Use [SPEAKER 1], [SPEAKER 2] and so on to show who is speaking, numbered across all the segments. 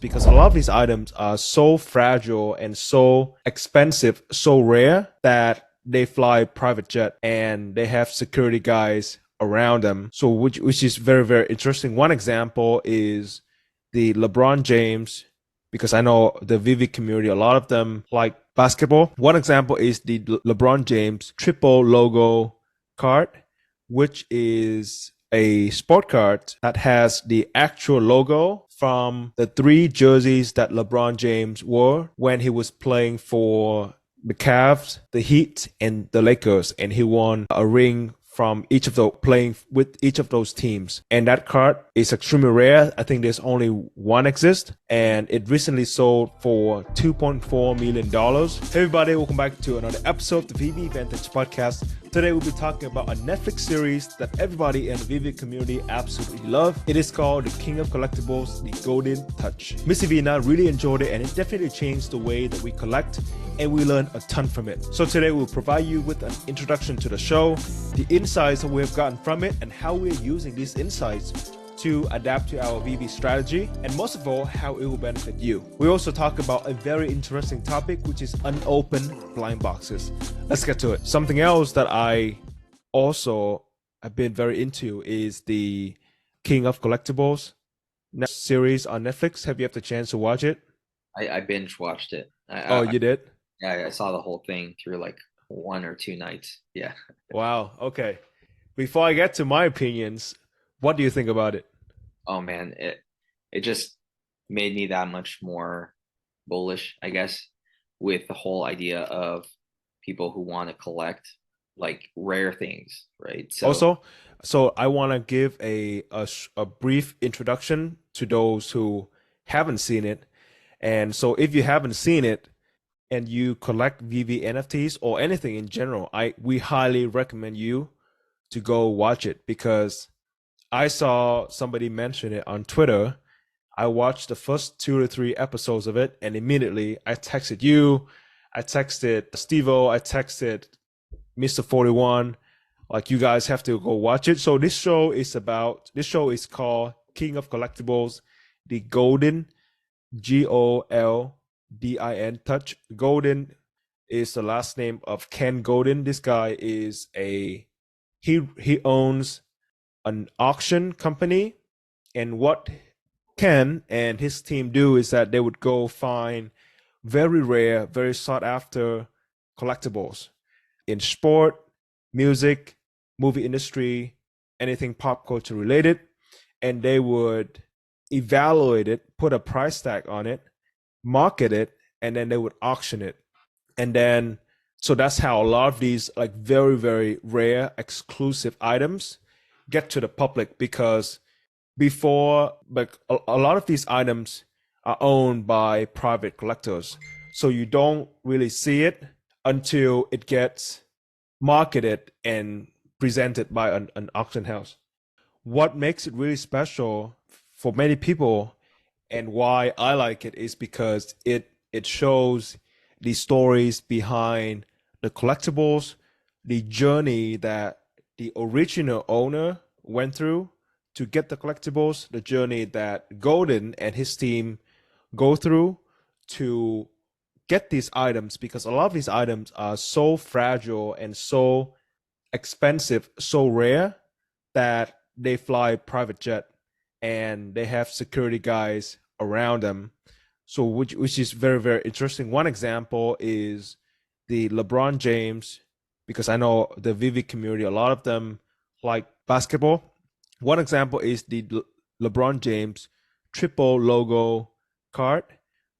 [SPEAKER 1] because a lot of these items are so fragile and so expensive, so rare that they fly private jet and they have security guys around them. So which is very, very interesting. One example is the LeBron James, because I know the VeVe community, a lot of them like basketball. One example is the LeBron James triple logo card, which is a sport card that has the actual logo from the three jerseys that LeBron James wore when he was playing for the Cavs, the Heat, and the Lakers, and he won a ring from each of those, playing with each of those teams. And that card is extremely rare. I think there's only one exist, and it recently sold for $2.4 million. Hey everybody, welcome back to another episode of the VeVe Vantage Podcast. Today we'll be talking about a Netflix series that everybody in the VeVe community absolutely love. It is called The King of Collectibles, The Golden Touch. MisterV and I really enjoyed it, and it definitely changed the way that we collect, and we learned a ton from it. So today we'll provide you with an introduction to the show, the insights that we have gotten from it, and how we're using these insights to adapt to our VeVe strategy, and most of all, how it will benefit you. We also talk about a very interesting topic, which is unopened blind boxes. Let's get to it. Something else that I also have been very into is the King of Collectibles series on Netflix. Have you had the chance to watch it?
[SPEAKER 2] I binge watched it.
[SPEAKER 1] Oh, you did?
[SPEAKER 2] Yeah, I saw the whole thing through like 1 or 2 nights. Yeah.
[SPEAKER 1] Wow. Okay. Before I get to my opinions, what do you think about it?
[SPEAKER 2] Oh man, it just made me that much more bullish, I guess, with the whole idea of people who want to collect like rare things, right?
[SPEAKER 1] So I want to give a brief introduction to those who haven't seen it. And so if you haven't seen it and you collect VeVe NFTs or anything in general, we highly recommend you to go watch it, because I saw somebody mention it on Twitter. I watched the first 2 to 3 episodes of it, and immediately I texted you, I texted Stevo, I texted Mr. 41, like, you guys have to go watch it. So this show is called King of Collectibles, the Golden, Goldin Touch. Golden is the last name of Ken Golden. This guy is he owns an auction company, and what Ken and his team do is that they would go find very rare, very sought after collectibles in sport, music, movie industry, anything pop culture related, and they would evaluate it, put a price tag on it, market it, and then they would auction it. And then so that's how a lot of these like very, very rare exclusive items get to the public, because before, like, a lot of these items are owned by private collectors, so you don't really see it until it gets marketed and presented by an auction house. What makes it really special for many people, and why I like it, is because it shows the stories behind the collectibles, the journey that the original owner went through to get the collectibles, the journey that Golden and his team go through to get these items, because a lot of these items are so fragile and so expensive, so rare that they fly private jet and they have security guys around them. So which is very, very interesting. One example is the LeBron James, because I know the VeVe community, a lot of them like basketball. One example is the LeBron James triple logo card,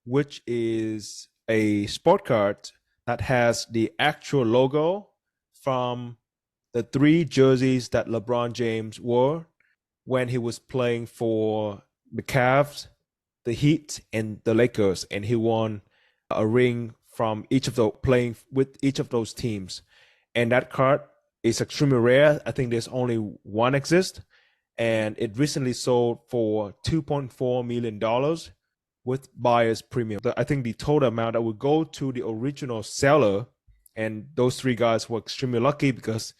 [SPEAKER 1] which is a sport card that has the actual logo from the three jerseys that LeBron James wore when he was playing for the Cavs, the Heat, and the Lakers, and he won a ring from each of those, playing with each of those teams. And that card is extremely rare. I think there's only one exist, and it recently sold for $2.4 million with buyer's premium. I think the total amount that would go to the original seller, and those three guys were extremely lucky because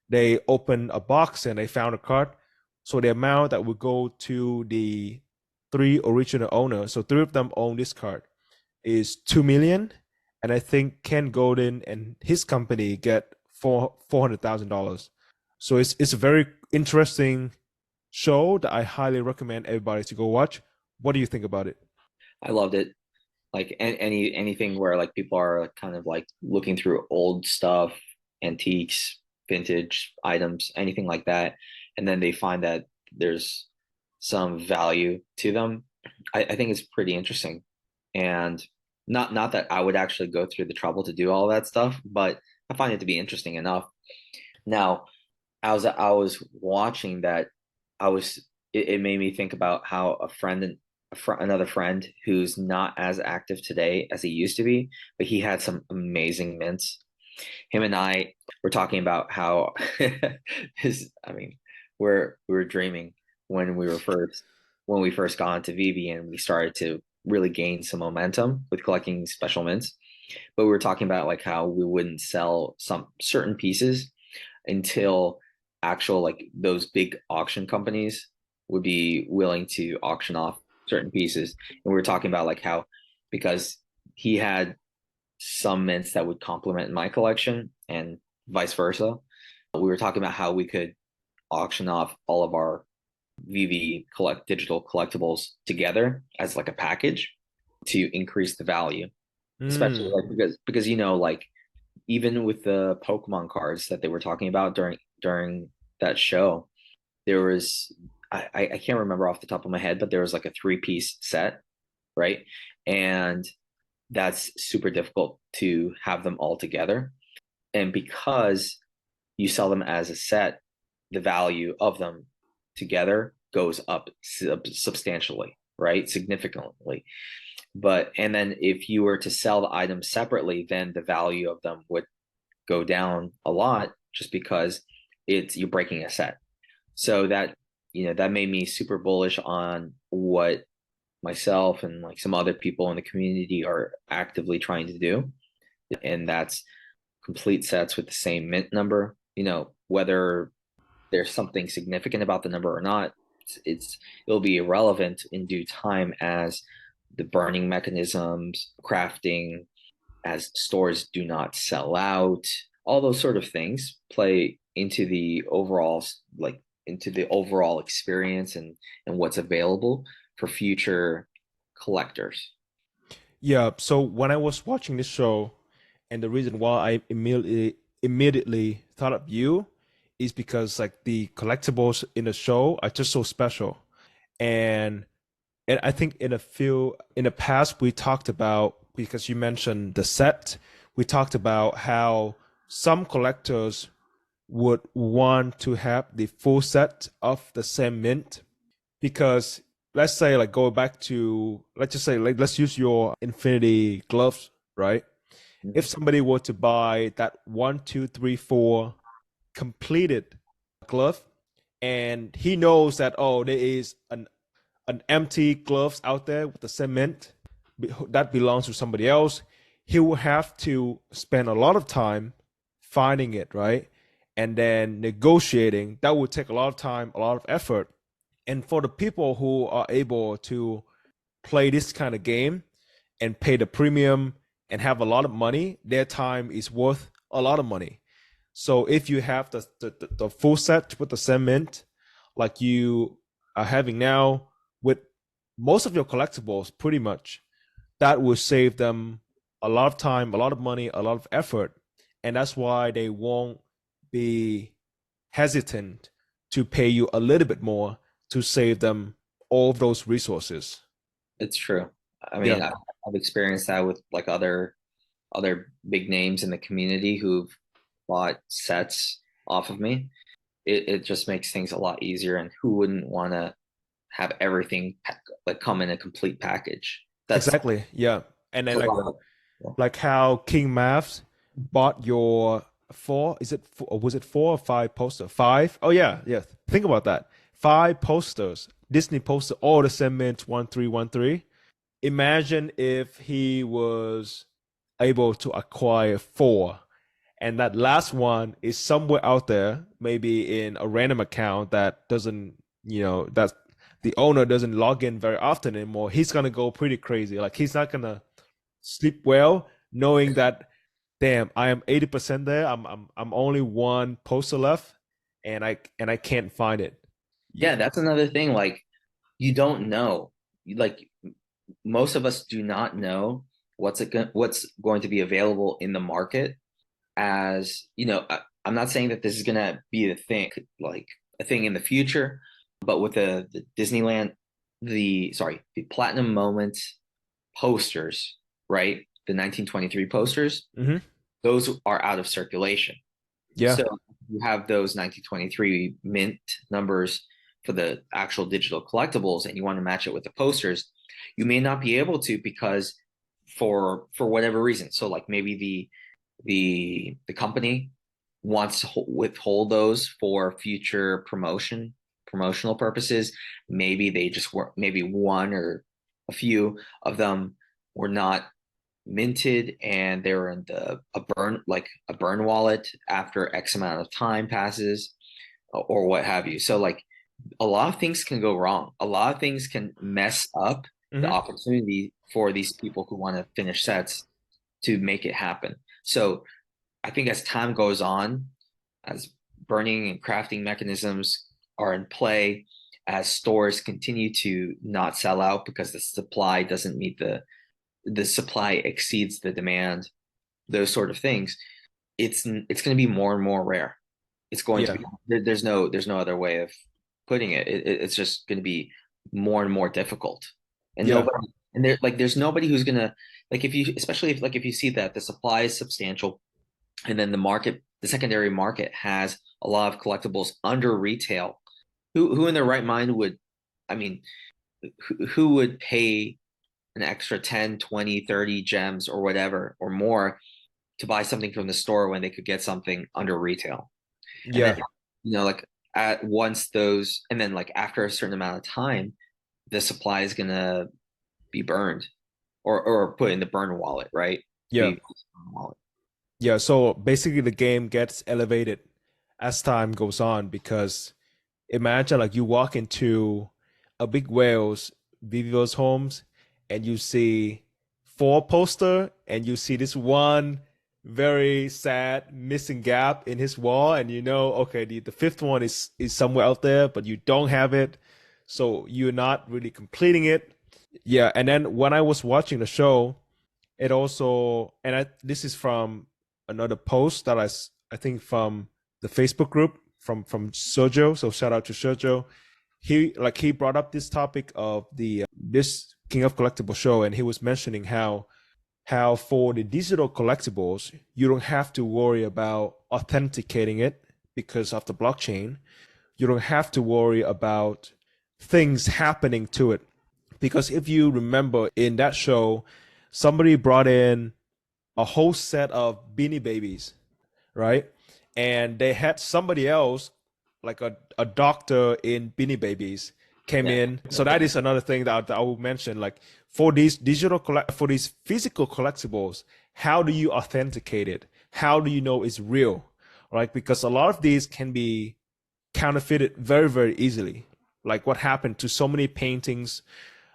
[SPEAKER 1] they opened a box and they found a card. So the amount that would go to the three original owners. So three of them own this card. Is 2 million, and I think Ken Golden and his company get $400,000. So it's a very interesting show that I highly recommend everybody to go watch. What do you think about it?
[SPEAKER 2] I loved it. Like anything where like people are kind of like looking through old stuff, antiques, vintage items, anything like that, and then they find that there's some value to them. I think it's pretty interesting. And not that I would actually go through the trouble to do all that stuff, but I find it to be interesting enough. Now, I was watching that, it made me think about how another friend who's not as active today as he used to be, but he had some amazing mints. Him and I were talking about how I mean, we were dreaming when we first got into VeVe and we started to really gain some momentum with collecting special mints. But we were talking about like how we wouldn't sell some certain pieces until actual like those big auction companies would be willing to auction off certain pieces. And we were talking about like how, because he had some mints that would complement my collection and vice versa. We were talking about how we could auction off all of our VeVe digital collectibles together as like a package to increase the value, especially
[SPEAKER 1] Mm.
[SPEAKER 2] like because like even with the Pokemon cards that they were talking about during that show, there was I can't remember off the top of my head, but there was like a 3-piece set, right? And that's super difficult to have them all together. And because you sell them as a set, the value of them together goes up substantially, right? Significantly. And then if you were to sell the items separately, then the value of them would go down a lot just because you're breaking a set. So that made me super bullish on what myself and like some other people in the community are actively trying to do. And that's complete sets with the same mint number, whether there's something significant about the number or not, it'll be irrelevant in due time as the burning mechanisms, crafting, as stores do not sell out, all those sort of things play into the overall experience and what's available for future collectors.
[SPEAKER 1] Yeah, so when I was watching this show, and the reason why I immediately thought of you is because like the collectibles in the show are just so special. And I think in the past we talked about, because you mentioned the set, we talked about how some collectors would want to have the full set of the same mint, because let's say like go back to, let's just say like let's use your infinity gloves, right? If somebody were to buy that 1, 2, 3, 4 completed glove, and he knows that, oh, there is an empty gloves out there with the cement that belongs to somebody else, he will have to spend a lot of time finding it, right? And then negotiating. That would take a lot of time, a lot of effort. And for the people who are able to play this kind of game and pay the premium and have a lot of money, their time is worth a lot of money. So if you have the full set with the cement, like you are having now with most of your collectibles, pretty much, that will save them a lot of time, a lot of money, a lot of effort. And that's why they won't be hesitant to pay you a little bit more to save them all of those resources.
[SPEAKER 2] It's true. I
[SPEAKER 1] Yeah,
[SPEAKER 2] mean, I've experienced that with like other big names in the community who've bought sets off of me. It just makes things a lot easier. And who wouldn't want to have everything like come in a complete package? That's
[SPEAKER 1] exactly. Yeah. And then
[SPEAKER 2] a
[SPEAKER 1] like
[SPEAKER 2] lot of,
[SPEAKER 1] like how King Maths bought your four, is it four, or was it 4 or 5 poster? Five? Oh yeah, yeah. Think about that. 5 posters, Disney poster, all the same mint 1313. Imagine if he was able to acquire four, and that last one is somewhere out there, maybe in a random account that doesn't, the owner doesn't log in very often anymore, he's gonna go pretty crazy. Like he's not gonna sleep well knowing that, damn, I am 80% there. I'm only one poster left, and I can't find it.
[SPEAKER 2] Yeah, that's another thing. Like, you don't know. Like, most of us do not know what's going to be available in the market. As you know, I'm not saying that this is gonna be a thing, like a thing in the future, but with the Disneyland, the Platinum Moments posters, right? The 1923 posters,
[SPEAKER 1] Mm-hmm.
[SPEAKER 2] those are out of circulation.
[SPEAKER 1] Yeah.
[SPEAKER 2] So you have those 1923 mint numbers for the actual digital collectibles, and you want to match it with the posters, you may not be able to because for whatever reason. So like maybe the company wants to withhold those for future promotional purposes. Maybe they just were, maybe one or a few of them were not minted and they were in a burn wallet after X amount of time passes or what have you. So like a lot of things can go wrong. A lot of things can mess up the
[SPEAKER 1] Mm-hmm.
[SPEAKER 2] opportunity for these people who want to finish sets to make it happen. So I think as time goes on, as burning and crafting mechanisms are in play, as stores continue to not sell out because the supply doesn't meet the supply exceeds the demand, those sort of things, it's going to be more and more rare. It's going to
[SPEAKER 1] Yeah.
[SPEAKER 2] be there's no other way of putting it. It's just going to be more and more difficult, and
[SPEAKER 1] Yeah.
[SPEAKER 2] nobody and there's nobody who's gonna, like, if you, especially if you see that the supply is substantial and then the secondary market has a lot of collectibles under retail, who in their right mind would, I mean, who would pay an extra 10, 20, 30 gems or whatever or more to buy something from the store when they could get something under retail? And then,
[SPEAKER 1] Yeah.
[SPEAKER 2] like, at once those, and then like after a certain amount of time, the supply is gonna be burned or put in the burn wallet, right?
[SPEAKER 1] Yeah.
[SPEAKER 2] The wallet.
[SPEAKER 1] Yeah. So basically the game gets elevated as time goes on, because imagine like you walk into a big whale's Vivo's homes and you see four poster and you see this one very sad missing gap in his wall, and you know, okay, the fifth one is somewhere out there, but you don't have it, so you're not really completing it. Yeah. And then when I was watching the show, it also, and this is from another post that I think from the Facebook group from Sergio. So shout out to Sergio. He brought up this topic of the this King of Collectible show, and he was mentioning how for the digital collectibles you don't have to worry about authenticating it because of the blockchain. You don't have to worry about things happening to it, because if you remember in that show, somebody brought in a whole set of Beanie Babies, right? And they had somebody else, like a doctor in Beanie Babies, came
[SPEAKER 2] Yeah.
[SPEAKER 1] in. So that is another thing that I will mention. Like for these for these physical collectibles, how do you authenticate it? How do you know it's real? Right? Because a lot of these can be counterfeited very, very easily. Like what happened to so many paintings.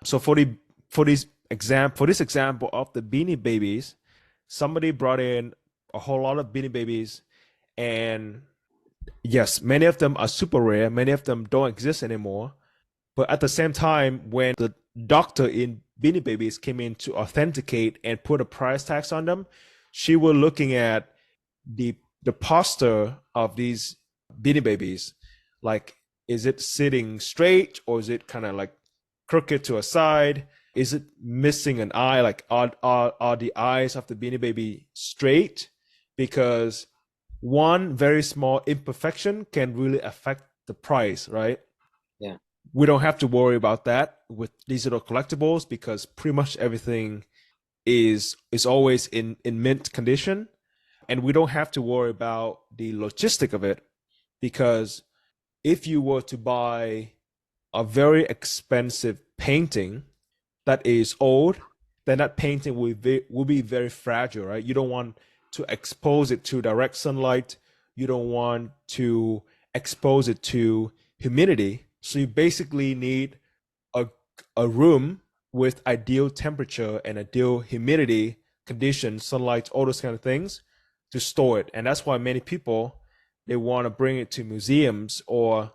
[SPEAKER 1] So for this example of the Beanie Babies, somebody brought in a whole lot of Beanie Babies, and yes, many of them are super rare. Many of them don't exist anymore. But at the same time, when the doctor in Beanie Babies came in to authenticate and put a price tags on them, she was looking at the posture of these Beanie Babies. Like, is it sitting straight or is it kind of like crooked to a side? Is it missing an eye? Like, are the eyes of the Beanie Baby straight? Because one very small imperfection can really affect the price, right?
[SPEAKER 2] Yeah.
[SPEAKER 1] We don't have to worry about that with digital collectibles because pretty much everything is always in mint condition, and we don't have to worry about the logistic of it, because if you were to buy a very expensive painting that is old, then that painting will be very fragile, right? You don't want to expose it to direct sunlight. You don't want to expose it to humidity. So you basically need a room with ideal temperature and ideal humidity conditions, sunlight, all those kind of things to store it. And that's why many people, they want to bring it to museums or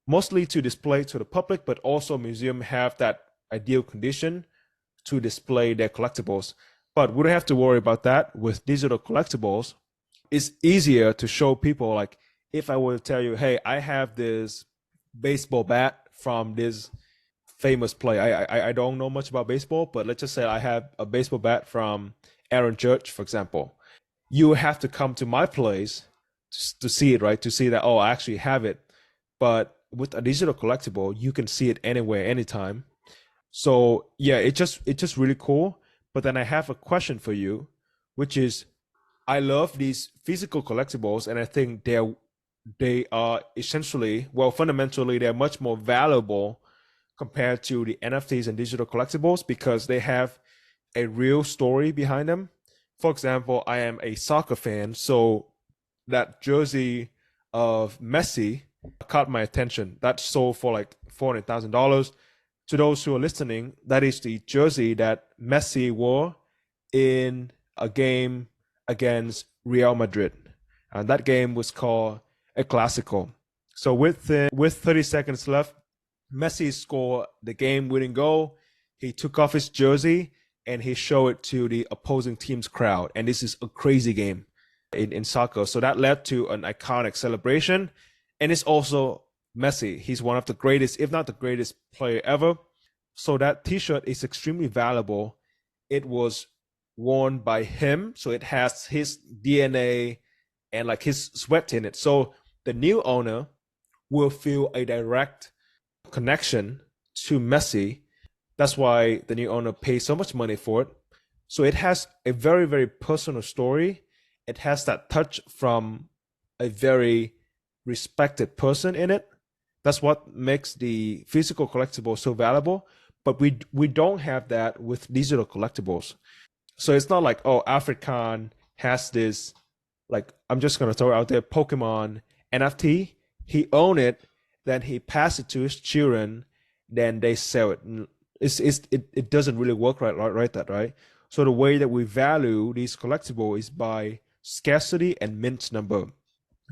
[SPEAKER 1] mostly to display to the public, but also museum have that ideal condition to display their collectibles. But we don't have to worry about that with digital collectibles. It's easier to show people, like if I were to tell you, hey, I have this baseball bat from this famous player. I don't know much about baseball, but let's just say I have a baseball bat from Aaron Judge, for example. You have to come to my place to see it, right? To see that, oh, I actually have it. But with a digital collectible, you can see it anywhere, anytime. So yeah, it's just really cool. But then I have a question for you, which is, I love these physical collectibles, and I think they are essentially, well, fundamentally, they're much more valuable compared to the NFTs and digital collectibles because they have a real story behind them. For example, I am a soccer fan, so that jersey of Messi caught my attention. That sold for like $400,000. To those who are listening, that is the jersey that Messi wore in a game against Real Madrid. And that game was called a Clasico. So with 30 seconds left, Messi scored the game-winning goal. He took off his jersey and he showed it to the opposing team's crowd. And this is a crazy game in soccer. So that led to an iconic celebration. And it's also Messi. He's one of the greatest, if not the greatest player ever. So that t-shirt is extremely valuable. It was worn by him. So it has his DNA and like his sweat in it. So the new owner will feel a direct connection to Messi. That's why the new owner pays so much money for it. So it has a very, very personal story. It has that touch from a very respected person in it. That's what makes the physical collectible so valuable. But we don't have that with digital collectibles. So it's not like, oh, African has this, like, I'm just gonna throw it out there, Pokemon NFT. He own it, then he pass it to his children, then they sell it. It doesn't really work right. So the way that we value these collectibles is by scarcity and mint number.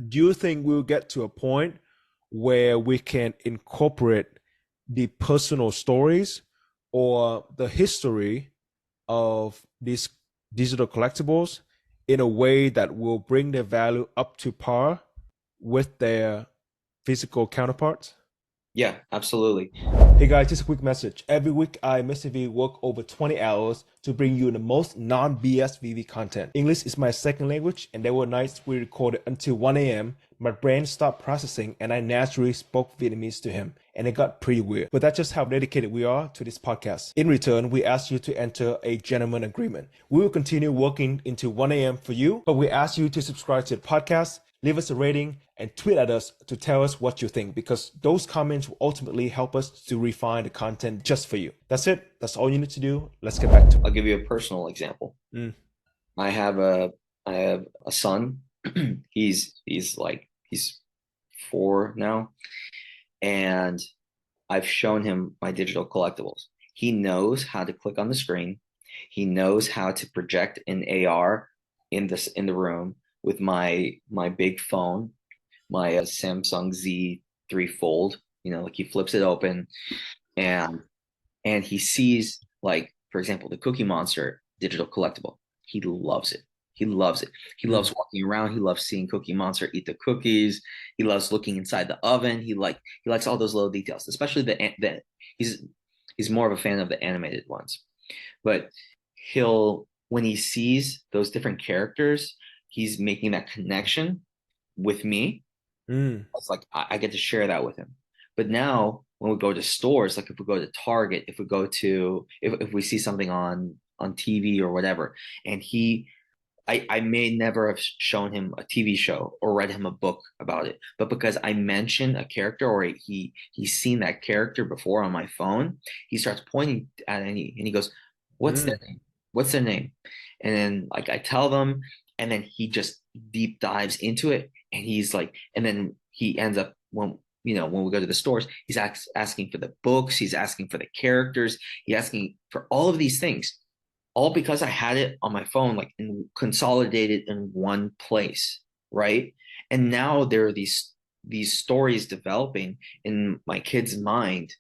[SPEAKER 1] Do you think we'll get to a point where we can incorporate the personal stories or the history of these digital collectibles in a way that will bring their value up to par with their physical counterparts?
[SPEAKER 2] Yeah, absolutely.
[SPEAKER 1] Hey guys, just a quick message. Every week, I, MisterV, work over 20 hours to bring you the most non-BS VeVe content. English is my second language, and there were nights we recorded until 1 a.m. My brain stopped processing, and I naturally spoke Vietnamese to him, and it got pretty weird. But that's just how dedicated we are to this podcast. In return, we ask you to enter a gentleman agreement. We will continue working until 1 a.m. for you, but we ask you to subscribe to the podcast, leave us a rating, and tweet at us to tell us what you think, because those comments will ultimately help us to refine the content just for you. That's it. That's all you need to do. Let's get back to it.
[SPEAKER 2] I'll give you a personal example. I have a son. he's 4 now, and I've shown him my digital collectibles. He knows how to click on the screen. He knows how to project an AR in the room with my big phone, my Samsung Z3 Fold. Like he flips it open, and he sees, like, for example, the Cookie Monster digital collectible. He loves it. He loves it. He loves walking around. He loves seeing Cookie Monster eat the cookies. He loves looking inside the oven. He likes all those little details, especially the he's more of a fan of the animated ones. But when he sees those different characters, he's making that connection with me. It's like I get to share that with him. But now when we go to stores, like if we go to Target, if we see something on TV or whatever, and I may never have shown him a TV show or read him a book about it, but because I mentioned a character or he's seen that character before on my phone, he starts pointing at it and he goes, "What's their name? What's their name?" And then, like, I tell them, and then he just deep dives into it, and he's like, and then he ends up, when when we go to the stores, he's asking for the books, he's asking for the characters, he's asking for all of these things, all because I had it on my phone, like consolidated in one place, right? And now there are these stories developing in my kid's mind,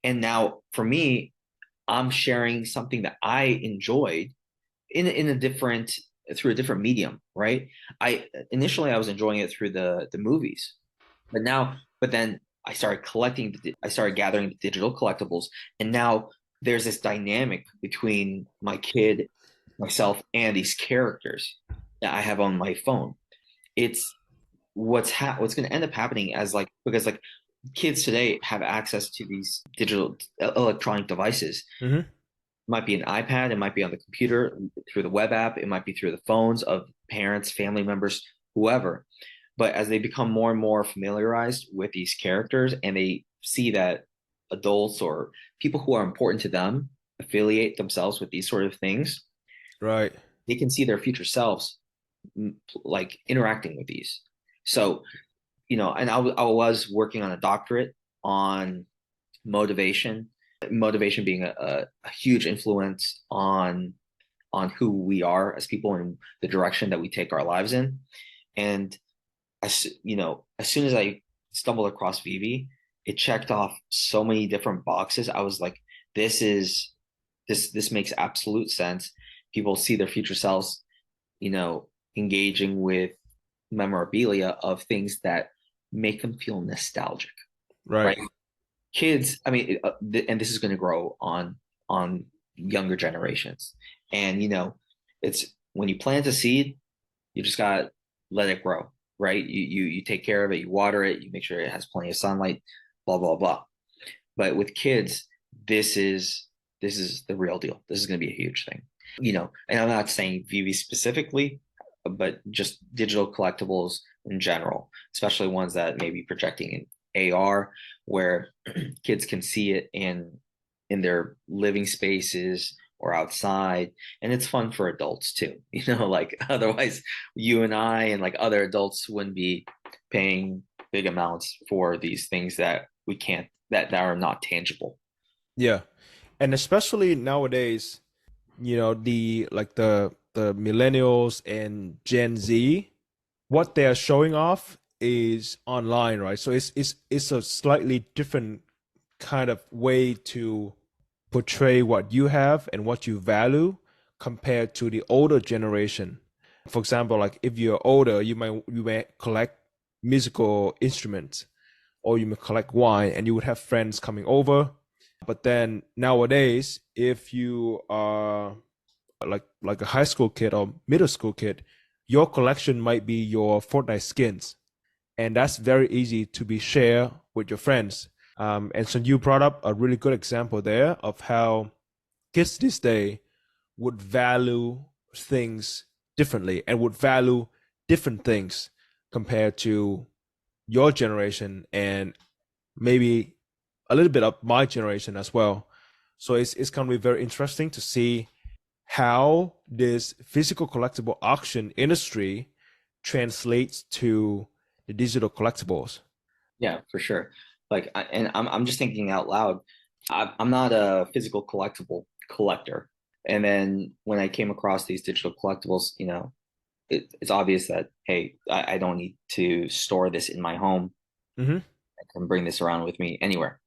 [SPEAKER 2] and now for me, I'm sharing something that I enjoyed in a different through a different medium, right? I was enjoying it through the movies, but then I started gathering the digital collectibles, and now there's this dynamic between my kid, myself, and these characters that I have on my phone. It's what's going to end up happening as like because like kids today have access to these digital electronic devices.
[SPEAKER 1] Mm-hmm.
[SPEAKER 2] It might be an iPad, it might be on the computer through the web app, it might be through the phones of parents, family members, whoever. But as they become more and more familiarized with these characters and they see that adults or people who are important to them affiliate themselves with these sort of things,
[SPEAKER 1] Right.
[SPEAKER 2] they can see their future selves like interacting with these. So, and I was working on a doctorate on motivation, motivation being a huge influence on who we are as people and the direction that we take our lives in. And as soon as I stumbled across VeVe, it checked off so many different boxes. I was like, this makes absolute sense. People see their future selves, engaging with memorabilia of things that make them feel nostalgic,
[SPEAKER 1] Right.
[SPEAKER 2] right? Kids, I mean, and this is going to grow on younger generations. And it's when you plant a seed, you just gotta let it grow, right? You take care of it, you water it, you make sure it has plenty of sunlight, blah blah blah. But with kids, this is the real deal. This is going to be a huge thing, And I'm not saying VeVe specifically, but just digital collectibles in general, especially ones that may be projecting in AR, where kids can see it in their living spaces or outside, and it's fun for adults too. Like otherwise, you and I and like other adults wouldn't be paying big amounts for these things that we can't that are not tangible.
[SPEAKER 1] Yeah. And especially nowadays, the millennials and Gen Z, what they're showing off is online, right? So it's a slightly different kind of way to portray what you have and what you value compared to the older generation. For example, like if you're older, you may collect musical instruments, or you may collect wine, and you would have friends coming over. But then nowadays, if you are like a high school kid or middle school kid, your collection might be your Fortnite skins, and that's very easy to be shared with your friends. And so you brought up a really good example there of how kids this day would value things differently and would value different things compared to your generation and maybe a little bit of my generation as well. So it's going to be very interesting to see how this physical collectible auction industry translates to the digital collectibles.
[SPEAKER 2] Yeah, for sure. Like, and I'm just thinking out loud. I'm not a physical collectible collector. And then when I came across these digital collectibles, it's obvious that, hey, I don't need to store this in my home.
[SPEAKER 1] Mm-hmm.
[SPEAKER 2] I can bring this around with me anywhere.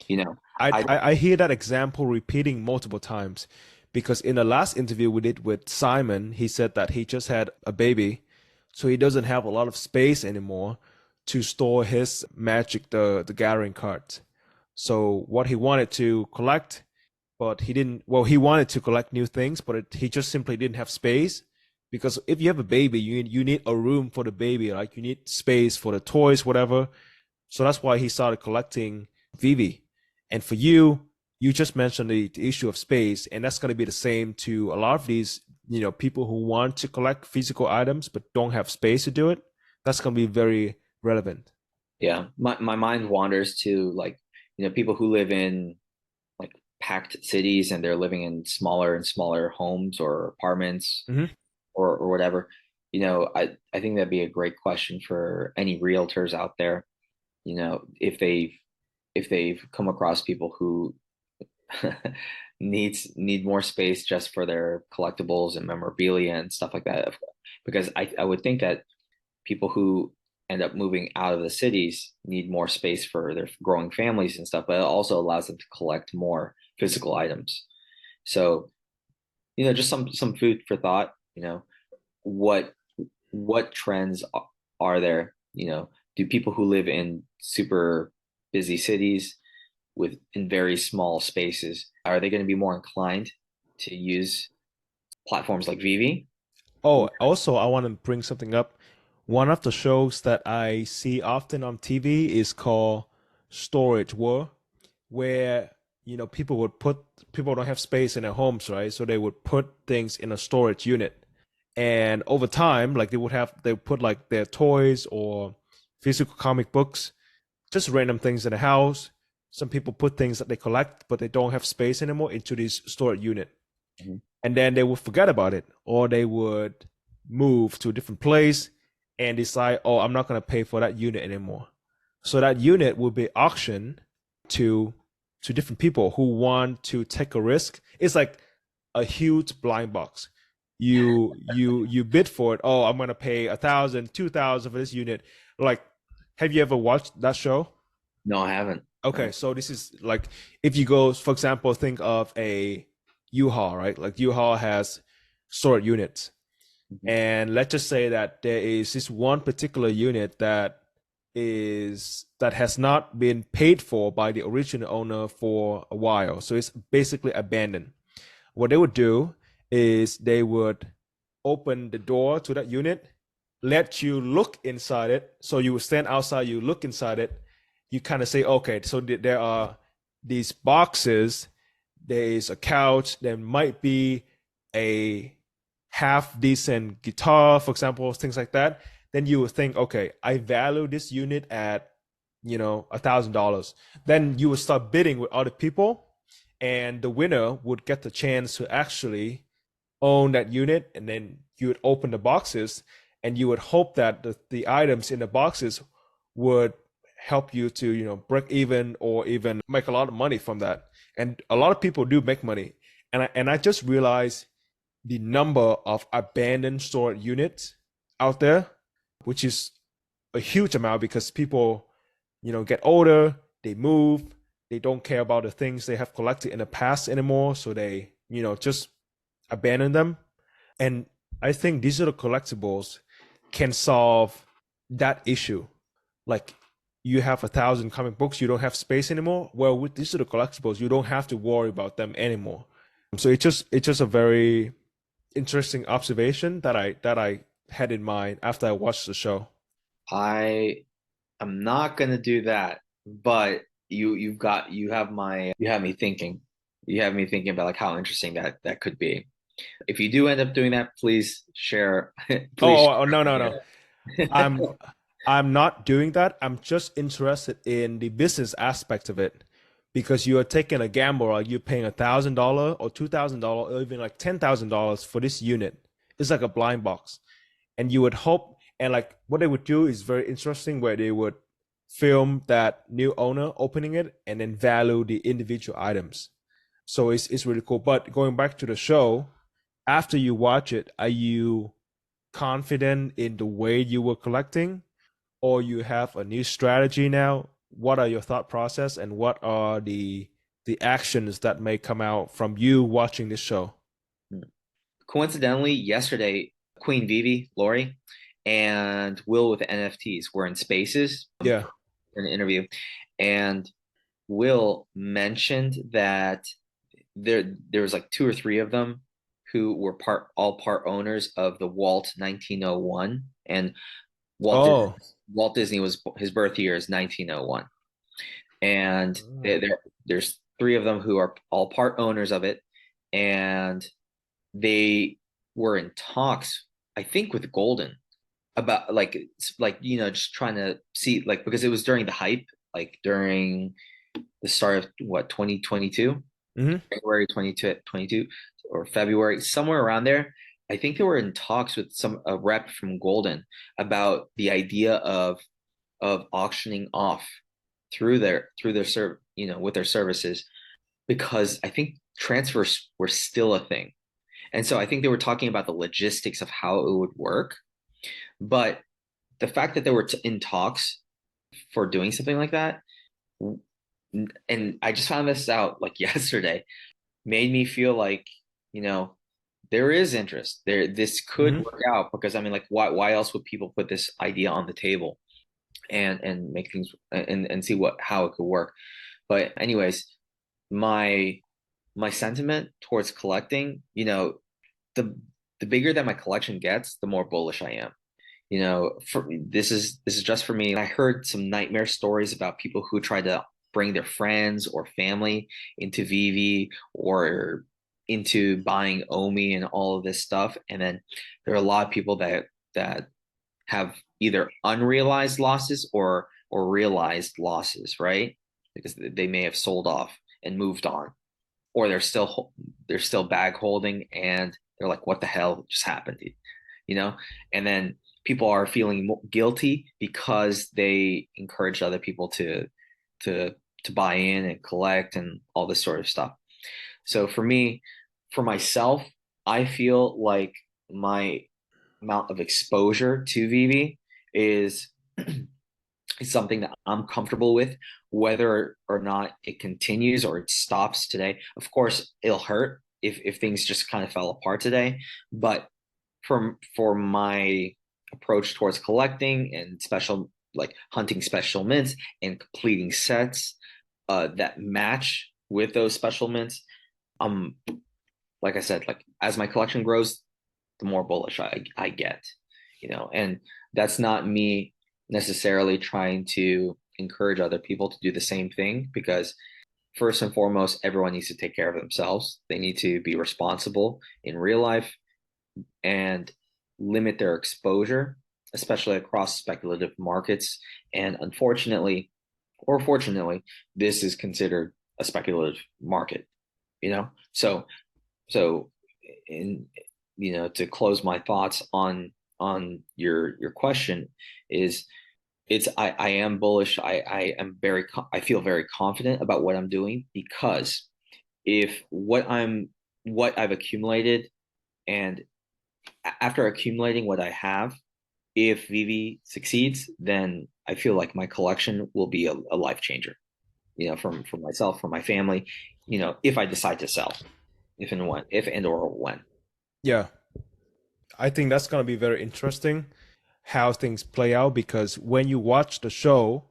[SPEAKER 2] You know, I
[SPEAKER 1] I hear that example repeating multiple times because in the last interview we did with Simon, he said that he just had a baby, so he doesn't have a lot of space anymore to store his Magic the Gathering cards. So what he wanted to collect, but he didn't. Well, he wanted to collect new things, but he just simply didn't have space. Because if you have a baby, you need a room for the baby, like you need space for the toys, whatever. So that's why he started collecting VeVe. And for you, you just mentioned the issue of space, and that's going to be the same to a lot of these, people who want to collect physical items but don't have space to do it. That's going to be very relevant.
[SPEAKER 2] yeah, my mind wanders to like, people who live in like packed cities and they're living in smaller and smaller homes or apartments
[SPEAKER 1] Mm-hmm.
[SPEAKER 2] or whatever. I think that'd be a great question for any realtors out there. if they've come across people who need more space just for their collectibles and memorabilia and stuff like that. Because I would think that people who end up moving out of the cities need more space for their growing families and stuff, but it also allows them to collect more physical items. So, just some food for thought, what what trends are there? Do people who live in super busy cities in very small spaces, are they going to be more inclined to use platforms like VeVe?
[SPEAKER 1] Oh, also, I want to bring something up. One of the shows that I see often on TV is called Storage War, where people don't have space in their homes, right? So they would put things in a storage unit. And over time, like they would put like their toys or physical comic books, just random things in the house. Some people put things that they collect, but they don't have space anymore into this storage unit.
[SPEAKER 2] Mhm.
[SPEAKER 1] And then they would forget about it, or they would move to a different place and decide, oh, I'm not going to pay for that unit anymore. So that unit will be auctioned to different people who want to take a risk. It's like a huge blind box. You bid for it. Oh, I'm going to pay 1,000, 2,000 for this unit. Like, have you ever watched that show?
[SPEAKER 2] No, I haven't.
[SPEAKER 1] Okay, so this is like, if you go, for example, think of a U-Haul, right? Like U-Haul has storage units.
[SPEAKER 2] Mhm.
[SPEAKER 1] And let's just say that there is this one particular unit that has not been paid for by the original owner for a while. So it's basically abandoned. What they would do is they would open the door to that unit, let you look inside it. So you would stand outside, you look inside it, you kind of say, okay, so there are these boxes, there is a couch, there might be a half decent guitar, for example, things like that. Then you would think, okay, I value this unit at $1,000. Then you would start bidding with other people, and the winner would get the chance to actually own that unit. And then you would open the boxes, and you would hope that the items in the boxes would help you to break even or even make a lot of money from that. And a lot of people do make money. And I just realized the number of abandoned storage units out there, which is a huge amount because people, get older, they move, they don't care about the things they have collected in the past anymore, so they, just abandon them. And I think digital collectibles can solve that issue. Like, you have 1,000 comic books, you don't have space anymore. Well, with digital collectibles, you don't have to worry about them anymore. So it's just a very interesting observation that I had in mind after I watched the show.
[SPEAKER 2] I am not gonna do that, but you have me thinking. You have me thinking about like how interesting that could be. If you do end up doing that, please share. Please
[SPEAKER 1] Oh, no, no, no.
[SPEAKER 2] share.
[SPEAKER 1] I'm I'm not doing that. I'm just interested in the business aspect of it because you are taking a gamble. Like, you're paying $1,000 or $2,000 or even like $10,000 for this unit. It's like a blind box, and you would hope. And like, what they would do is very interesting, where they would film that new owner opening it and then value the individual items. So it's really cool. But going back to the show, after you watch it, are you confident in the way you were collecting, or you have a new strategy now? What are your thought process, and what are the actions that may come out from you watching this show?
[SPEAKER 2] Coincidentally, yesterday, Queen Vivi, Lori, and Will with NFTs were in Spaces
[SPEAKER 1] Yeah.
[SPEAKER 2] for an interview, and Will mentioned that there was like two or three of them who were part owners of the Walt 1901, and Walt Disney,
[SPEAKER 1] Oh.
[SPEAKER 2] Walt Disney was his birth year is 1901, and there's three of them who are all part owners of it, and they were in talks, I think, with Golden about just trying to see, like, because it was during the hype, like during the start of what, 2022,
[SPEAKER 1] Mm-hmm.
[SPEAKER 2] February 2022 or February, somewhere around there. I think they were in talks with a rep from Golden about the idea of of auctioning off with their services, because I think transfers were still a thing. And so I think they were talking about the logistics of how it would work. But the fact that they were in talks for doing something like that, and I just found this out like yesterday, made me feel like, there is interest there. This could
[SPEAKER 1] Mm-hmm.
[SPEAKER 2] work out, because I mean, like, why else would people put this idea on the table and make things and see how it could work? But anyways, my my sentiment towards collecting, the the bigger that my collection gets, the more bullish I am. This is just for me. I heard some nightmare stories about people who tried to bring their friends or family into VeVe or into buying Omi and all of this stuff. And then there are a lot of people that have either unrealized losses or realized losses, right? Because they may have sold off and moved on, or they're still bag holding, and they're like, what the hell just happened? You know? And then people are feeling guilty because they encouraged other people to to buy in and collect and all this sort of stuff. So for me, for myself, I feel like my amount of exposure to VeVe is is something that I'm comfortable with, whether or not it continues or it stops today. Of course, it'll hurt if things just kind of fell apart today, but for my approach towards collecting and special, like hunting special mints and completing sets that match with those special mints, um, like I said, like as my collection grows, the more bullish I get, and that's not me necessarily trying to encourage other people to do the same thing, because first and foremost, everyone needs to take care of themselves. They need to be responsible in real life and limit their exposure, especially across speculative markets. And unfortunately, or fortunately, this is considered a speculative market, So, so in to close my thoughts on your question is, I am bullish. I feel very confident about what I'm doing, because if what I've accumulated, and after accumulating what I have, if VeVe succeeds, then I feel like my collection will be a life changer, for myself, for my family, if I decide to sell, if and or when.
[SPEAKER 1] Yeah, I think that's going to be very interesting how things play out, because when you watch the show,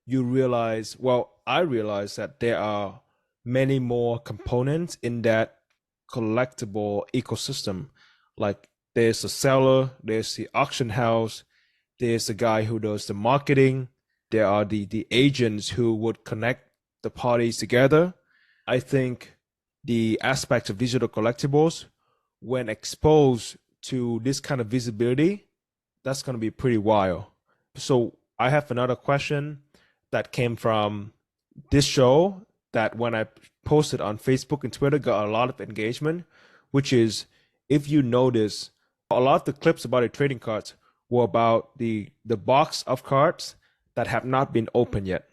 [SPEAKER 1] you realize, well, I realize that there are many more components in that collectible ecosystem. Like there's the seller, there's the auction house, there's the guy who does the marketing, there are the agents who would connect the parties together. I think the aspect of digital collectibles, when exposed to this kind of visibility, that's going to be pretty wild. So I have another question that came from this show that when I posted on Facebook and Twitter got a lot of engagement, which is, if you notice, a lot of the clips about the trading cards were about the box of cards that have not been opened yet,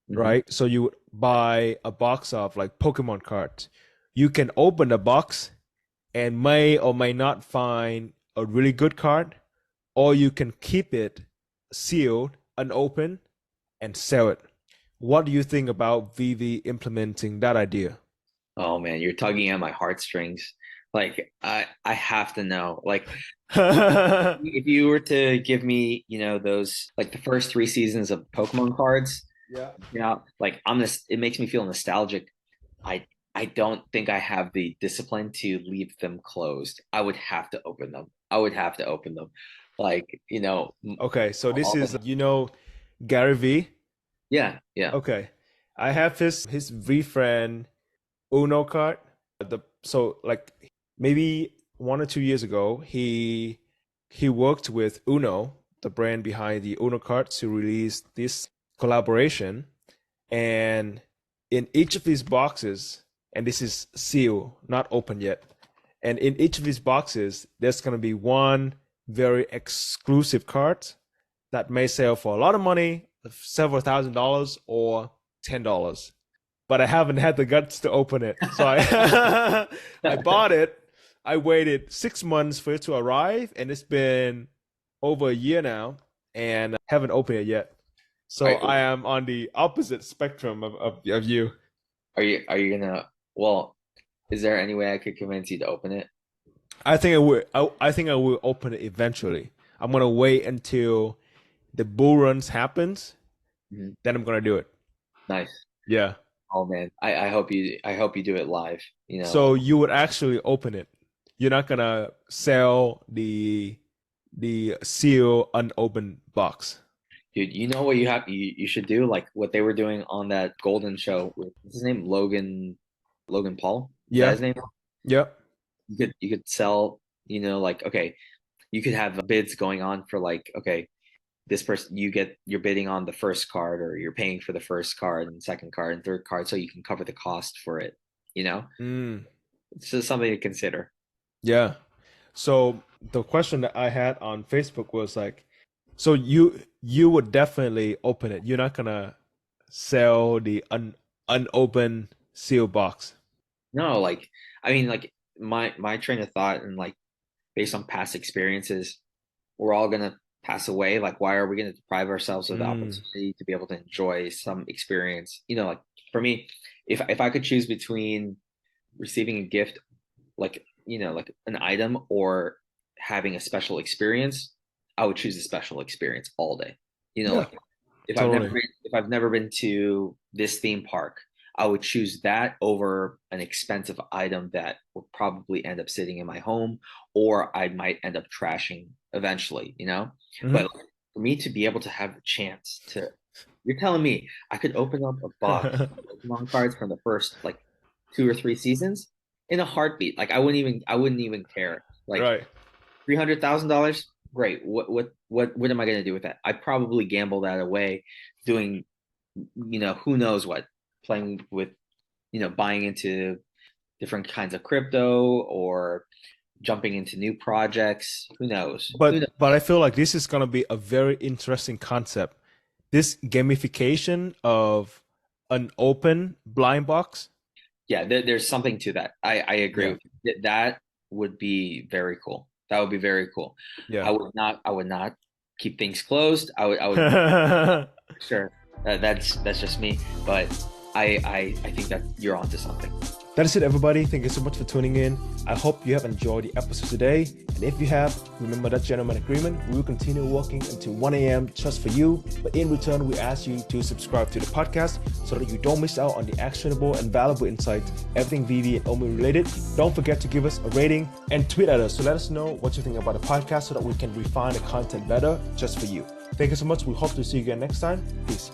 [SPEAKER 2] Mhm.
[SPEAKER 1] right? So you buy a box of like Pokemon cards. You can open the box and may or may not find a really good card, or you can keep it sealed, unopened, and sell it. What do you think about VeVe implementing that idea?
[SPEAKER 2] Oh man, you're tugging at my heartstrings. Like I have to know. Like if you were to give me, those like the first three seasons of Pokemon cards,
[SPEAKER 1] Yeah.
[SPEAKER 2] like it makes me feel nostalgic. I I don't think I have the discipline to leave them closed. I would have to open them. I would have to open them. Like,
[SPEAKER 1] Okay, so this is,
[SPEAKER 2] all,
[SPEAKER 1] Gary V.
[SPEAKER 2] yeah, yeah.
[SPEAKER 1] Okay, I have his V friend Uno card. So like maybe 1 or 2 years ago, he worked with Uno, the brand behind the Uno cards, to release this collaboration. And in each of these boxes, and this is sealed, not open yet. And in each of these boxes, there's going to be one very exclusive card that may sell for a lot of money, several $1,000s or $10. But I haven't had the guts to open it. So I bought it. I waited 6 months for it to arrive, and it's been over a year now, and I haven't opened it yet. So I am on the opposite spectrum of you.
[SPEAKER 2] Are you gonna? Well, is there any way I could convince you to open it?
[SPEAKER 1] I think I would. I think I will open it eventually. I'm gonna wait until the bull runs happens, then I'm gonna do it.
[SPEAKER 2] Nice.
[SPEAKER 1] Yeah.
[SPEAKER 2] Oh man, I hope you do it live. You know.
[SPEAKER 1] So you would actually open it. You're not gonna sell the seal unopened box.
[SPEAKER 2] Dude, you know what you should do? Like what they were doing on that Golden show with what's his name? Logan Paul? Is that his name?
[SPEAKER 1] Yep.
[SPEAKER 2] You could sell, like, okay, you could have bids going on for like, okay, this person, you're bidding on the first card, or you're paying for the first card and second card and third card, so you can cover the cost for it, It's just something to consider.
[SPEAKER 1] Yeah. So the question that I had on Facebook was like, so you would definitely open it. You're not gonna sell the unopened seal box.
[SPEAKER 2] No, like, I mean, like my train of thought, and like based on past experiences, we're all gonna pass away. Like, why are we gonna deprive ourselves of the opportunity to be able to enjoy some experience? Like for me, if I could choose between receiving a gift, like like an item, or having a special experience, I would choose a special experience all day. Like if I've never been to this theme park, I would choose that over an expensive item that would probably end up sitting in my home, or I might end up trashing eventually, But for me to be able to have the chance to, you're telling me I could open up a box of Pokemon cards from the first like 2 or 3 seasons in a heartbeat. Like I wouldn't even care. Like $300,000, great. What am I gonna do with that? I'd probably gamble that away, doing, who knows what, playing with, buying into different kinds of crypto, or jumping into new projects. Who knows?
[SPEAKER 1] But I feel like this is gonna be a very interesting concept. This gamification of an open blind box.
[SPEAKER 2] Yeah, there's something to that. I agree with you. That would be very cool. That would be very cool.
[SPEAKER 1] Yeah.
[SPEAKER 2] I would not keep things closed. I would sure. That's just me. But I think that you're onto something.
[SPEAKER 1] That is it, everybody. Thank you so much for tuning in. I hope you have enjoyed the episode today. And if you have, remember that gentleman agreement. We will continue working until 1 a.m. just for you. But in return, we ask you to subscribe to the podcast so that you don't miss out on the actionable and valuable insights, everything VeVe and Omi related. Don't forget to give us a rating and tweet at us. So let us know what you think about the podcast so that we can refine the content better just for you. Thank you so much. We hope to see you again next time. Peace.